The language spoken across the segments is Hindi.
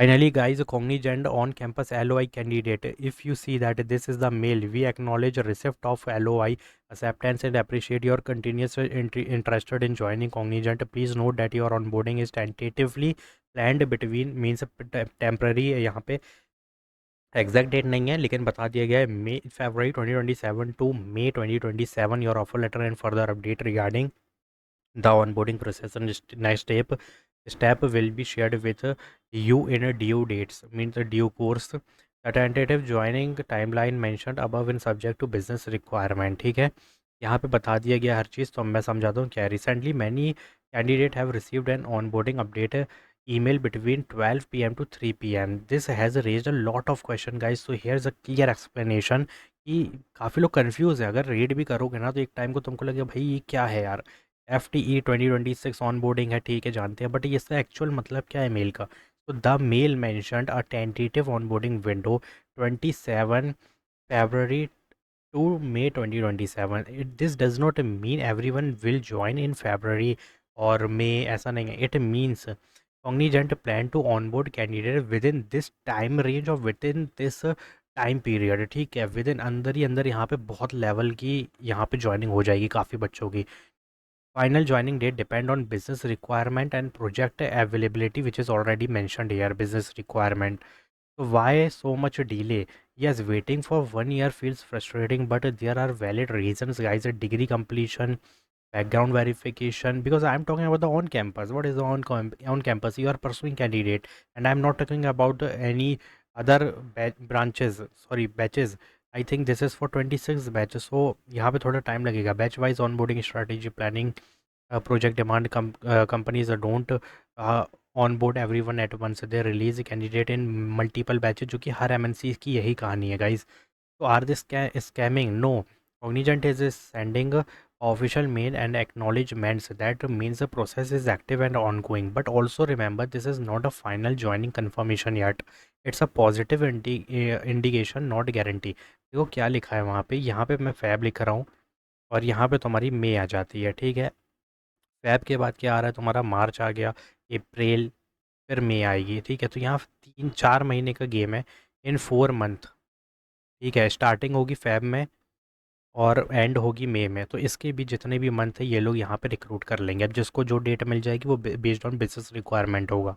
Finally, guys, Cognizant on-campus LOI candidate. If you see that this is the mail, we acknowledge receipt of LOI acceptance and appreciate your continuous interested in joining Cognizant. Please note that your onboarding is tentatively planned between means temporary यहाँ पे एग्जैक्ट डेट नहीं है लेकिन बता दिया गया है मई फरवरी 2027 to May 2027 your offer letter and further update regarding the onboarding process and next step will be shared with you in a due dates means a due course. The tentative joining timeline mentioned above in subject to business requirement. ठीक है, यहाँ पे बता दिया गया हर चीज़, तो मैं समझाता हूँ क्या है. Recently many candidate have received an onboarding update email between 12 p.m. to 3 p.m. This has raised a lot of question guys, so here's a clear explanation कि काफ़ी लोग कंफ्यूज है. अगर रीड भी करोगे ना तो एक टाइम को तुमको लगेगा भाई ये क्या है यार. FTE 2026 ऑन बोर्डिंग है, ठीक है जानते हैं, बट इसका एक्चुअल मतलब क्या है मेल का. तो the mail mentioned a tentative onboarding window 27 February to May 2027. This does not mean everyone will join in February और May, ऐसा नहीं है. It means Cognizant plan to onboard candidate within this time range or within this time period. ठीक है, विद इन अंदर ही अंदर यहाँ पे बहुत लेवल की यहाँ पे ज्वाइनिंग हो जाएगी काफ़ी बच्चों की. Final joining date depend on business requirement and project availability, which is already mentioned here, business requirement. So why so much delay? Yes, waiting for 1 year feels frustrating, but there are valid reasons, guys. A degree completion, background verification. Because I'm talking about the on campus. What is the on campus? You are pursuing candidate, and I'm not talking about any other branches. Sorry, batches. I think this is for 26 batch. So यहाँ पे थोड़ा टाइम लगेगा. Batch wise on boarding strategy planning project demand companies don't on board every one at once. They release candidate in multiple batches, जो कि हर MNC की यही कहानी है गाइज. तो are this scamming? No. Cognizant is sending official mail and acknowledgements. That means the process is active and ongoing. But also remember, this is not a final joining confirmation yet. It's a positive indication, not guarantee. देखो क्या लिखा है वहाँ पे. यहाँ पे मैं फैब लिख रहा हूँ और यहाँ पे तुम्हारी मई आ जाती है. ठीक है, फैब के बाद क्या आ रहा है तुम्हारा, मार्च आ गया, अप्रैल, फिर मई आएगी. ठीक है, तो यहाँ 3-4 महीने का गेम है इन 4 मंथ. ठीक है, स्टार्टिंग होगी फैब में और एंड होगी मई में. तो इसके भी जितने भी मंथ है ये लोग यहाँ पे रिक्रूट कर लेंगे. अब जिसको जो डेट मिल जाएगी वो बेस्ड ऑन बिजनेस रिक्वायरमेंट होगा.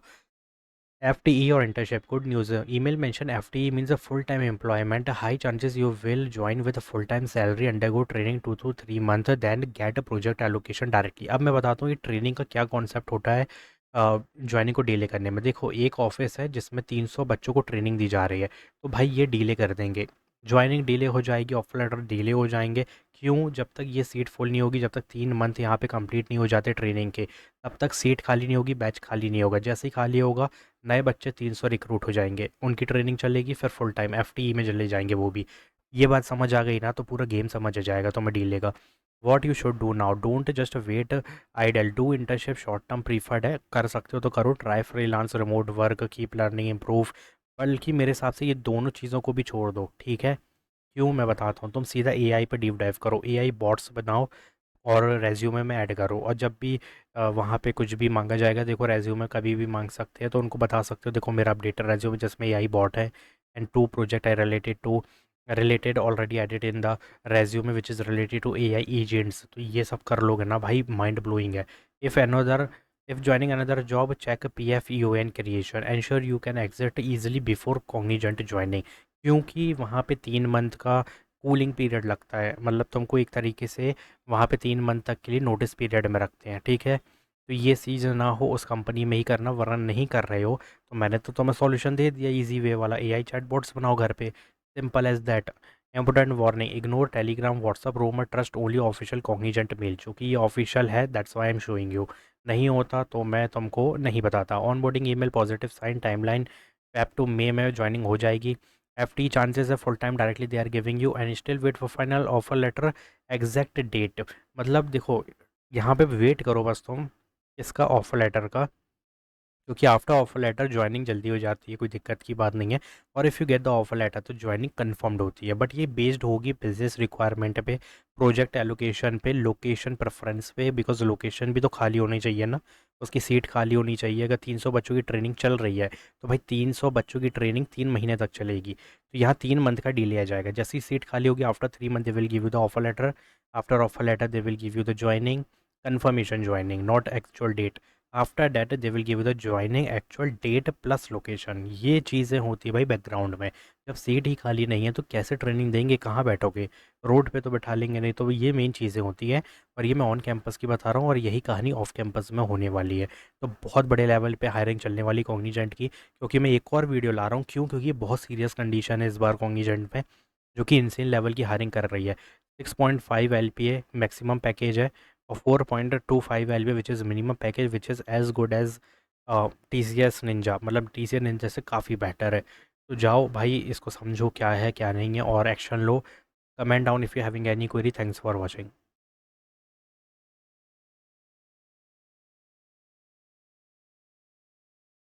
FTE or internship. Good news. Email mention FTE means a full-time employment. High chances you will join with a full-time salary, undergo training 2 to 3 months, then get a project allocation directly. अब मैं बताता हूँ कि ट्रेनिंग का क्या कॉन्सेप्ट होता है ज्वाइनिंग को डीले करने में. देखो, एक ऑफिस है जिसमें 300 बच्चों को ट्रेनिंग दी जा रही है, तो भाई ये डीले कर देंगे. ज्वाइनिंग डिले हो जाएगी, ऑफर लेटर डिले हो जाएंगे. क्यों? जब तक ये सीट फुल नहीं होगी, जब तक 3 मंथ यहाँ पे कंप्लीट नहीं हो जाते ट्रेनिंग के, तब तक सीट खाली नहीं होगी, बैच खाली नहीं होगा. जैसे ही खाली होगा नए बच्चे 300 रिक्रूट हो जाएंगे, उनकी ट्रेनिंग चलेगी, फिर फुल टाइम FTE में चले जाएंगे वो भी. ये बात समझ आ गई ना, तो पूरा गेम समझ आ जाएगा तुम्हें डीले का. What you should do now, don't just wait idle, do internship. Short term preferred है, कर सकते हो तो करो. Try freelance, remote work, keep learning, improve. बल्कि मेरे हिसाब से ये दोनों चीज़ों को भी छोड़ दो. ठीक है, क्यों मैं बताता हूँ. तुम सीधा AI पे डीप डाइव करो, AI बॉट्स बनाओ और रेज्यूमे में ऐड करो. और जब भी वहाँ पे कुछ भी मांगा जाएगा, देखो रेज्यूमे कभी भी मांग सकते हैं, तो उनको बता सकते हो देखो मेरा अपडेटेड रेज्यूमे जिसमें AI बॉट है, and 2 project I related already edit in the resume which is related to AI agents. तो ये सब कर लोगे ना भाई, माइंड ब्लोइंग है. If joining another job, check PFEON creation, ensure you can exit easily before Cognizant joining. क्योंकि वहाँ पे 3 मंथ का कूलिंग पीरियड लगता है, मतलब तुमको एक तरीके से वहाँ पे 3 मंथ तक के लिए नोटिस पीरियड में रखते हैं. ठीक है, तो ये चीज़ ना हो उस कंपनी में ही करना, वरना नहीं कर रहे हो तो मैंने तो तुम्हें सॉल्यूशन दे दिया इजी वे वाला. AI चैटबॉट्स बनाओ घर पे, simple as that. Important warning, ignore Telegram, WhatsApp, rumour, trust only official Cognizant mail. चूँकि ये ऑफिशियल है, that's why I am showing you. नहीं होता तो मैं तुमको नहीं बताता. On boarding email, positive sign, timeline Feb to May में ज्वाइनिंग हो जाएगी. FT chances है full time directly they are giving you, and still wait for final offer letter exact date. मतलब देखो, यहाँ पे वेट करो बस तुम इसका ऑफर लेटर का, क्योंकि आफ्टर ऑफर लेटर ज्वाइनिंग जल्दी हो जाती है, कोई दिक्कत की बात नहीं है. और if you get the offer letter तो ज्वाइनिंग कंफर्म्ड होती है. बट ये बेस्ड होगी बिजनेस रिक्वायरमेंट पे, प्रोजेक्ट एलोकेशन पे, लोकेशन प्रेफरेंस पे. बिकॉज लोकेशन भी तो खाली होनी चाहिए ना, उसकी सीट खाली होनी चाहिए। अगर 300 बच्चों की ट्रेनिंग चल रही है तो भाई 300 बच्चों की ट्रेनिंग 3 महीने तक चलेगी, तो यहाँ 3 मंथ का डिले आ जाएगा। जैसी सीट खाली होगी after 3 month they will give you the offer letter, after offer letter they will give you the joining confirmation joining, not actual date. After that they will give you the joining actual date plus location. ये चीज़ें होती है भाई बैकग्राउंड में। जब सीट ही खाली नहीं है तो कैसे ट्रेनिंग देंगे, कहाँ बैठोगे, रोड पे तो बैठा लेंगे नहीं। तो ये मेन चीज़ें होती हैं, और ये मैं ऑन कैंपस की बता रहा हूँ, और यही कहानी ऑफ कैंपस में होने वाली है। तो बहुत बड़े लेवल पे हायरिंग चलने वाली कॉग्निजेंट की, क्योंकि मैं एक और वीडियो ला रहा हूँ। क्यों? क्योंकि ये बहुत सीरियस कंडीशन है इस बार कॉग्निजेंट में, जो कि इंसेन लेवल की हायरिंग कर रही है। 6.5 LPA मैक्सिमम पैकेज है, और 4.25 LPA which is minimum package, which is as good as TCS ninja. मतलब TCS निंजा से काफ़ी बेटर है। तो जाओ भाई, इसको समझो क्या है क्या नहीं है, और action low. Comment down if you having any query. Thanks for watching.